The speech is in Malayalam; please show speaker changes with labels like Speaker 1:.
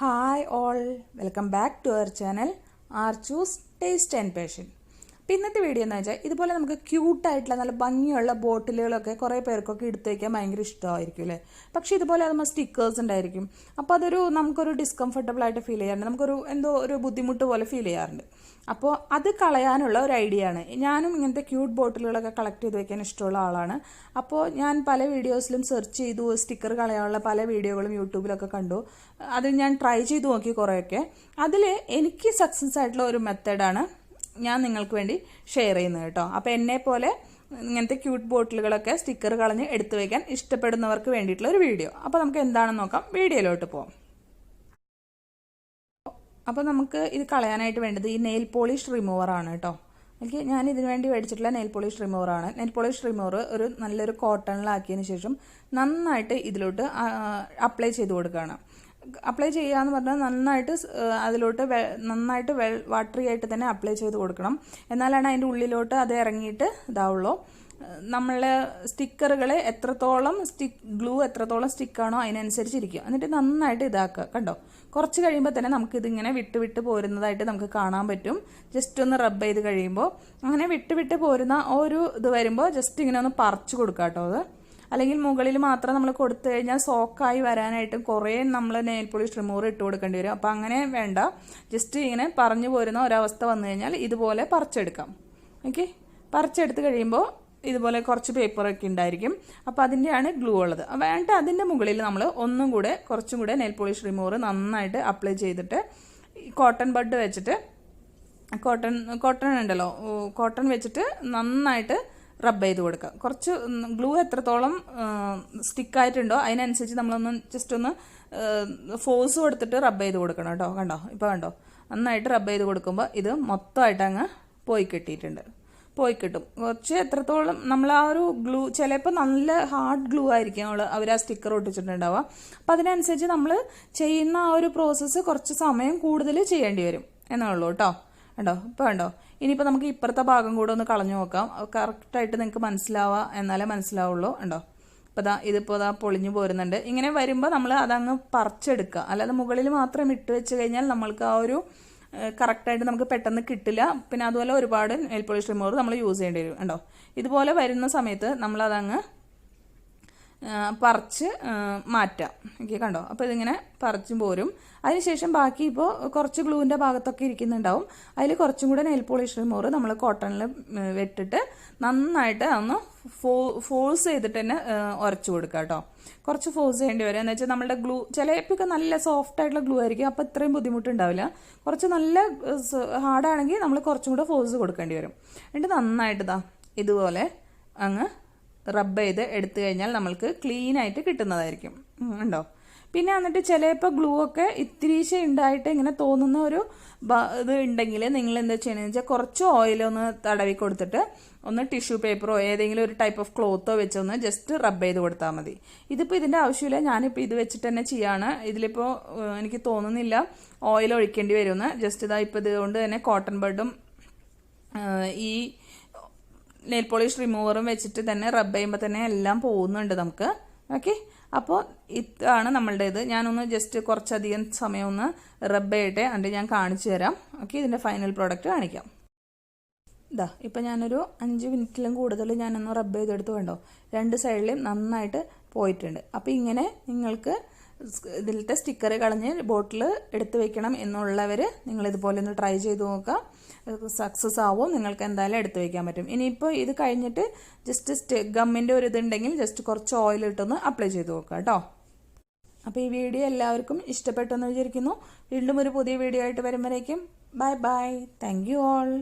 Speaker 1: Hi all, welcome back to our channel Archu's Taste and Passion. ഇന്നത്തെ വീഡിയോ എന്ന് വെച്ചാൽ ഇതുപോലെ നമുക്ക് ക്യൂട്ടായിട്ടുള്ള നല്ല ഭംഗിയുള്ള ബോട്ടിലുകളൊക്കെ കുറേ പേർക്കൊക്കെ എടുത്തു വയ്ക്കാൻ ഭയങ്കര ഇഷ്ടമായിരിക്കും അല്ലേ. പക്ഷേ ഇതുപോലെ അതുമ്പോൾ സ്റ്റിക്കേഴ്സ് ഉണ്ടായിരിക്കും. അപ്പോൾ നമുക്കൊരു ഡിസ്കംഫർട്ടബിൾ ആയിട്ട് ഫീൽ ചെയ്യാറുണ്ട്, നമുക്കൊരു എന്തോ ഒരു ബുദ്ധിമുട്ട് പോലെ ഫീൽ ചെയ്യാറുണ്ട്. അപ്പോൾ അത് കളയാനുള്ള ഒരു ഐഡിയ ആണ്. ഞാനും ഇങ്ങനത്തെ ക്യൂട്ട് ബോട്ടിലുകളൊക്കെ കളക്ട് ചെയ്ത് വയ്ക്കാൻ ഇഷ്ടമുള്ള ആളാണ്. അപ്പോൾ ഞാൻ പല വീഡിയോസിലും സെർച്ച് ചെയ്തു, സ്റ്റിക്കർ കളയാനുള്ള പല വീഡിയോകളും യൂട്യൂബിലൊക്കെ കണ്ടു. അത് ഞാൻ ട്രൈ ചെയ്ത് നോക്കി കുറേയൊക്കെ. അതിൽ എനിക്ക് സക്സസ് ആയിട്ടുള്ള ഒരു മെത്തേഡാണ് ഞാൻ നിങ്ങൾക്ക് വേണ്ടി ഷെയർ ചെയ്യുന്നത് കേട്ടോ. അപ്പോൾ എന്നെ പോലെ ഇങ്ങനത്തെ ക്യൂട്ട് ബോട്ടിലുകളൊക്കെ സ്റ്റിക്കർ കളഞ്ഞ് എടുത്തു വയ്ക്കാൻ ഇഷ്ടപ്പെടുന്നവർക്ക് വേണ്ടിയിട്ടുള്ള ഒരു വീഡിയോ. അപ്പോൾ നമുക്ക് എന്താണെന്ന് നോക്കാം, വീഡിയോയിലോട്ട് പോകാം. അപ്പോൾ നമുക്ക് ഇത് കളയാനായിട്ട് വേണ്ടത് ഈ നെയിൽ പോളിഷ് റിമൂവറാണ് കേട്ടോ. ഞാൻ ഇതിനു വേണ്ടി മേടിച്ചിട്ടുള്ള നെയിൽ പോളിഷ് റിമൂവറാണ്. നെയിൽ പോളിഷ് റിമൂവർ ഒരു നല്ലൊരു കോട്ടണിലാക്കിയതിന് ശേഷം നന്നായിട്ട് ഇതിലോട്ട് അപ്ലൈ ചെയ്ത് കൊടുക്കുകയാണ്. അപ്ലൈ ചെയ്യാന്ന് പറഞ്ഞാൽ അതിലോട്ട് നന്നായിട്ട് വാട്ടറി ആയിട്ട് തന്നെ അപ്ലൈ ചെയ്ത് കൊടുക്കണം. എന്നാലാണ് അതിൻ്റെ ഉള്ളിലോട്ട് അത് ഇറങ്ങിയിട്ട് ഇതാവുള്ളൂ. നമ്മളെ സ്റ്റിക്കറുകളെ എത്രത്തോളം ഗ്ലൂ എത്രത്തോളം സ്റ്റിക്കാണോ അതിനനുസരിച്ചിരിക്കും. എന്നിട്ട് നന്നായിട്ട് ഇതാക്കുക. കണ്ടോ, കുറച്ച് കഴിയുമ്പോൾ തന്നെ നമുക്കിതിങ്ങനെ വിട്ട് പോരുന്നതായിട്ട് നമുക്ക് കാണാൻ പറ്റും. ജസ്റ്റ് ഒന്ന് റബ്ബ് ചെയ്ത് കഴിയുമ്പോൾ അങ്ങനെ വിട്ട് പോരുന്ന ഒരു ഇത് വരുമ്പോൾ ജസ്റ്റ് ഇങ്ങനെ ഒന്ന് പറിച്ചു കൊടുക്കുക കേട്ടോ. അത് അല്ലെങ്കിൽ മുകളിൽ മാത്രം നമ്മൾ കൊടുത്തു കഴിഞ്ഞാൽ സോക്കായി വരാനായിട്ടും കുറേ നമ്മൾ നെയിൽ പോളിഷ് റിമൂവർ ഇട്ട് കൊടുക്കേണ്ടി വരും. അപ്പോൾ അങ്ങനെ വേണ്ട, ജസ്റ്റ് ഇങ്ങനെ പറഞ്ഞു പോരുന്ന ഒരവസ്ഥ വന്നു കഴിഞ്ഞാൽ ഇതുപോലെ പറിച്ചെടുക്കാം. ഓക്കെ, പറിച്ചെടുത്ത് കഴിയുമ്പോൾ ഇതുപോലെ കുറച്ച് പേപ്പറൊക്കെ ഉണ്ടായിരിക്കും. അപ്പോൾ അതിൻ്റെയാണ് ഗ്ലൂ ഉള്ളത്. വേണ്ട അതിൻ്റെ മുകളിൽ നമ്മൾ കുറച്ചും കൂടെ നെയിൽ പോളിഷ് റിമൂവർ നന്നായിട്ട് അപ്ലൈ ചെയ്തിട്ട് കോട്ടൺ ബഡ് വെച്ചിട്ട് കോട്ടൺ ഉണ്ടല്ലോ, കോട്ടൺ വെച്ചിട്ട് നന്നായിട്ട് റബ്ബ് ചെയ്ത് കൊടുക്കുക. കുറച്ച് ഗ്ലൂ എത്രത്തോളം സ്റ്റിക്കായിട്ടുണ്ടോ അതിനനുസരിച്ച് നമ്മളൊന്ന് ജസ്റ്റ് ഒന്ന് ഫോഴ്സ് കൊടുത്തിട്ട് റബ്ബ് ചെയ്ത് കൊടുക്കണം കേട്ടോ. ഇപ്പോൾ കണ്ടോ, നന്നായിട്ട് റബ്ബ് ചെയ്ത് കൊടുക്കുമ്പോൾ ഇത് മൊത്തമായിട്ട് അങ്ങ് പോയി കിട്ടും. കുറച്ച് എത്രത്തോളം നമ്മൾ ആ ഒരു ഗ്ലൂ, ചിലപ്പോൾ നല്ല ഹാർഡ് ഗ്ലൂ ആയിരിക്കും അവർ ആ സ്റ്റിക്കർ ഒട്ടിച്ചിട്ടുണ്ടാവുക. അപ്പം അതിനനുസരിച്ച് നമ്മൾ ചെയ്യുന്ന ആ ഒരു പ്രോസസ്സ് കുറച്ച് സമയം കൂടുതൽ ചെയ്യേണ്ടി വരും എന്നുള്ളൂ കേട്ടോ. ഇപ്പോൾ കണ്ടോ, ഇനിയിപ്പോൾ നമുക്ക് ഇപ്പുറത്തെ ഭാഗം കൂടെ ഒന്ന് കളഞ്ഞു നോക്കാം. കറക്റ്റായിട്ട് നിങ്ങൾക്ക് എന്നാലേ മനസ്സിലാവുള്ളൂ. ഇപ്പോൾ ഇതിപ്പോൾ പൊളിഞ്ഞു പോരുന്നുണ്ട്. ഇങ്ങനെ വരുമ്പോൾ നമ്മൾ അതങ്ങ് പറിച്ചെടുക്കുക. അല്ലാതെ മുകളിൽ മാത്രം ഇട്ട് വെച്ച് കഴിഞ്ഞാൽ നമ്മൾക്ക് ആ ഒരു കറക്റ്റായിട്ട് നമുക്ക് പെട്ടെന്ന് കിട്ടില്ല. പിന്നെ അതുപോലെ ഒരുപാട് നെയിൽ പോളിഷ് റിമൂവർ നമ്മൾ യൂസ് ചെയ്യേണ്ടി വരും. ഇതുപോലെ വരുന്ന സമയത്ത് നമ്മളതങ്ങ് പറിച്ച് മാറ്റാം. കണ്ടോ, അപ്പോൾ ഇതിങ്ങനെ പറിച്ചും പോരും. അതിനുശേഷം ബാക്കി ഇപ്പോൾ കുറച്ച് ഗ്ലൂവിൻ്റെ ഭാഗത്തൊക്കെ ഇരിക്കുന്നുണ്ടാവും. അതിൽ കുറച്ചും കൂടെ നെയിൽ പോളിഷ് റിമൂവർ നമ്മൾ കോട്ടണിൽ വെട്ടിട്ട് നന്നായിട്ട് ഒന്ന് ഫോഴ്സ് ചെയ്തിട്ട് തന്നെ ഉരച്ചു കൊടുക്കുക കേട്ടോ. കുറച്ച് ഫോഴ്സ് ചെയ്യേണ്ടി വരും. എന്ന് വെച്ചാൽ നമ്മുടെ ഗ്ലൂ ചിലപ്പോൾ നല്ല സോഫ്റ്റ് ആയിട്ടുള്ള ഗ്ലൂ ആയിരിക്കും. അപ്പോൾ ഇത്രയും ബുദ്ധിമുട്ടുണ്ടാവില്ല. കുറച്ച് നല്ല ഹാർഡാണെങ്കിൽ നമ്മൾ കുറച്ചും കൂടെ ഫോഴ്സ് കൊടുക്കേണ്ടി വരും. എന്നിട്ട് നന്നായിട്ട് ഇതുപോലെ അങ്ങ് റബ്ബ് ചെയ്ത് എടുത്തു കഴിഞ്ഞാൽ നമ്മൾക്ക് ക്ലീൻ ആയിട്ട് കിട്ടുന്നതായിരിക്കും. ഉണ്ടോ, പിന്നെ എന്നിട്ട് ചിലപ്പോൾ ഗ്ലൂ ഒക്കെ ഇത്തിരീശ ഉണ്ടായിട്ട് ഇങ്ങനെ തോന്നുന്ന ഒരു ഇത് ഉണ്ടെങ്കിൽ നിങ്ങൾ എന്താ ചെയ്യണമെന്ന് വെച്ചാൽ കുറച്ച് ഓയിലൊന്ന് തടവി കൊടുത്തിട്ട് ഒന്ന് ടിഷ്യൂ പേപ്പറോ ഏതെങ്കിലും ഒരു ടൈപ്പ് ഓഫ് ക്ലോത്തോ വെച്ചൊന്ന് ജസ്റ്റ് റബ്ബ് ചെയ്ത് കൊടുത്താൽ മതി. ഇതിപ്പോൾ ഇതിൻ്റെ ആവശ്യമില്ല, ഞാനിപ്പോൾ ഇത് വെച്ചിട്ട് തന്നെ ചെയ്യാണ്. ഇതിലിപ്പോൾ എനിക്ക് തോന്നുന്നില്ല ഓയിൽ ഒഴിക്കേണ്ടി വരുമെന്ന്. ജസ്റ്റ് ഇപ്പോൾ ഇതുകൊണ്ട് തന്നെ കോട്ടൺ ബഡും ഈ നെയിൽ പോളിഷ് റിമൂവറും വെച്ചിട്ട് തന്നെ റബ്ബ് ചെയ്യുമ്പോൾ തന്നെ എല്ലാം പോകുന്നുണ്ട് നമുക്ക്. ഓക്കെ, അപ്പോൾ ഇതാണ് നമ്മളുടെ ഇത്. ഞാനൊന്ന് ജസ്റ്റ് കുറച്ചധികം സമയം ഒന്ന് റബ്ബ് ചെയ്യട്ടെ, എന്നിട്ട് ഞാൻ കാണിച്ചു തരാം. ഓക്കെ, ഇതിൻ്റെ ഫൈനൽ പ്രോഡക്റ്റ് കാണിക്കാം. ഇപ്പം ഞാനൊരു 5 മിനിറ്റിലും കൂടുതൽ ഞാനൊന്ന് റബ്ബ് ചെയ്തെടുത്ത് കണ്ടോ, 2 സൈഡിലും നന്നായിട്ട് പോയിട്ടുണ്ട്. അപ്പോൾ ഇങ്ങനെ നിങ്ങൾക്ക് ഇതിലത്തെ സ്റ്റിക്കർ കളഞ്ഞ് ബോട്ടിൽ എടുത്ത് വെക്കണം എന്നുള്ളവർ നിങ്ങളിതുപോലെ ഒന്ന് ട്രൈ ചെയ്ത് നോക്കുക. സക്സസ് ആവും, നിങ്ങൾക്ക് എന്തായാലും എടുത്ത് വയ്ക്കാൻ പറ്റും. ഇനിയിപ്പോൾ ഇത് കഴിഞ്ഞിട്ട് ജസ്റ്റ് ഗമ്മിൻ്റെ ഒരു ഇതുണ്ടെങ്കിൽ ജസ്റ്റ് കുറച്ച് ഓയിൽ ഇട്ടൊന്ന് അപ്ലൈ ചെയ്ത് നോക്കുക കേട്ടോ. അപ്പോൾ ഈ വീഡിയോ എല്ലാവർക്കും ഇഷ്ടപ്പെട്ടെന്ന് വിചാരിക്കുന്നു. വീണ്ടും ഒരു പുതിയ വീഡിയോ ആയിട്ട് വരുമ്പോഴേക്കും ബൈ. Thank you all.